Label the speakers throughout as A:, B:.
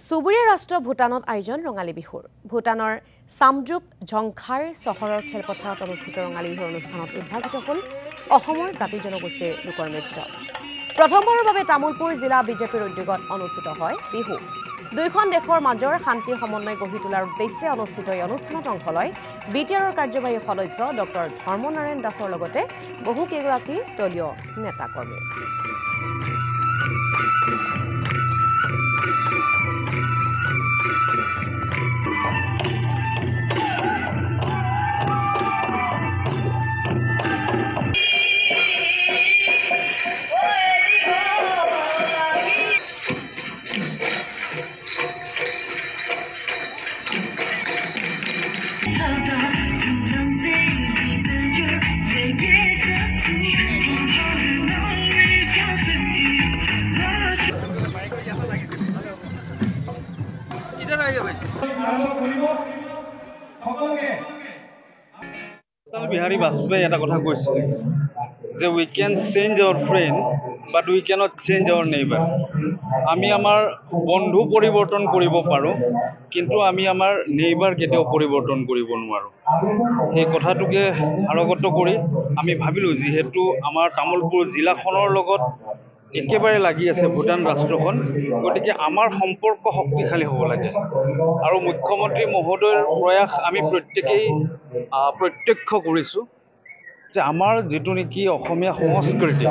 A: চুবুৰীয়া ৰাষ্ট্ৰ ভূটানত আয়োজন ৰঙালী বিহুৰ ভূটানৰ সামড্ৰুপ ঝংখাৰ চহৰৰ খেলপথাৰত অনুষ্ঠিত ৰঙালী বিহুৰ অনুষ্ঠানত উদ্ভাৱিত হ'ল অসমৰ জাতি জনগোষ্ঠীৰ লোকৰ নৃত্য। প্ৰথমবাৰৰ বাবে তামুলপুৰ জিলা বিজেপিৰ উদ্যোগত অনুষ্ঠিত হয় বিহু। দুইখন দেশৰ মাজৰ শান্তি সমন্বয় গঢ়ি তোলাৰ উদ্দেশ্যে অনুষ্ঠিত এই অনুষ্ঠানত অংশ লয় বিটিআৰৰ কাৰ্যবাহী সদস্য ডক্টৰ ধৰ্মনাৰায়ণ দাসৰ লগতে বহুকেইগৰাকী দলীয় নেতাকৰ্মী।
B: Atal Bihari Vajpayee এটা কথা কৈছিল যে we can change our friend but we cannot change our neighbor. আমি আমাৰ বন্ধু পৰিৱৰ্তন কৰিব পাৰো কিন্তু আমি আমাৰ নেইবাৰ কেতিয়াও পৰিৱৰ্তন কৰিব নোৱাৰো। এই কথাটোকে আৰগত কৰি আমি ভাবিলো যেহেতু আমাৰ তামুলপুৰ জিলাখনৰ লগত একেবাৰে লাগি আছে ভূটান ৰাষ্ট্ৰখন, গতিকে আমাৰ সম্পৰ্ক শক্তিশালী হ'ব লাগে আৰু মুখ্যমন্ত্ৰী মহোদয়ৰ প্ৰয়াস আমি প্ৰত্যেকেই প্ৰত্যক্ষ কৰিছো যে আমাৰ যেটো নেকি অসমীয়া সংস্কৃতি,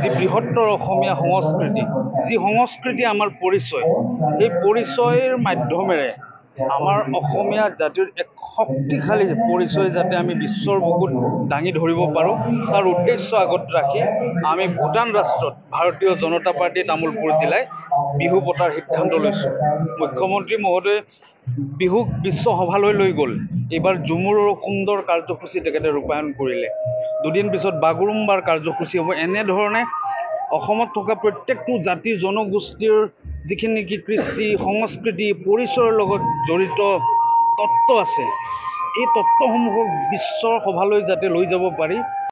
B: যি বৃহত্তৰ অসমীয়া সংস্কৃতি, যি সংস্কৃতি আমাৰ পৰিচয়, এই পৰিচয়ৰ মাধ্যমেৰে আমাৰ অসমীয়া জাতিৰ এক শক্তিশালী পৰিচয় যাতে আমি বিশ্বৰ বুকুত দাঙি ধৰিব পাৰো তাৰ উদ্দেশ্য আগত ৰাখি আমি ভূটান ৰাষ্ট্ৰত ভাৰতীয় জনতা পাৰ্টি তামুলপুৰ জিলাই বিহু পতাৰ সিদ্ধান্ত লৈছো। মুখ্যমন্ত্ৰী মহোদয়ে বিহুক বিশ্ব সভালৈ লৈ গ'ল। এইবাৰ ঝুমুৰৰ সুন্দৰ কাৰ্যসূচী তেখেতে ৰূপায়ণ কৰিলে। দুদিন পিছত বাগুৰুম্বাৰ কাৰ্যসূচী হ'ব। এনেধৰণে অসমত থকা প্ৰত্যেকটো জাতি জনগোষ্ঠীৰ যিখিনি নেকি কৃষ্টি সংস্কৃতি পৰিচয়ৰ লগত জড়িত তত্ত্ব আছে, এই তত্ত্বসমূহক বিশ্বৰ সভালৈ যাতে লৈ যাব পাৰি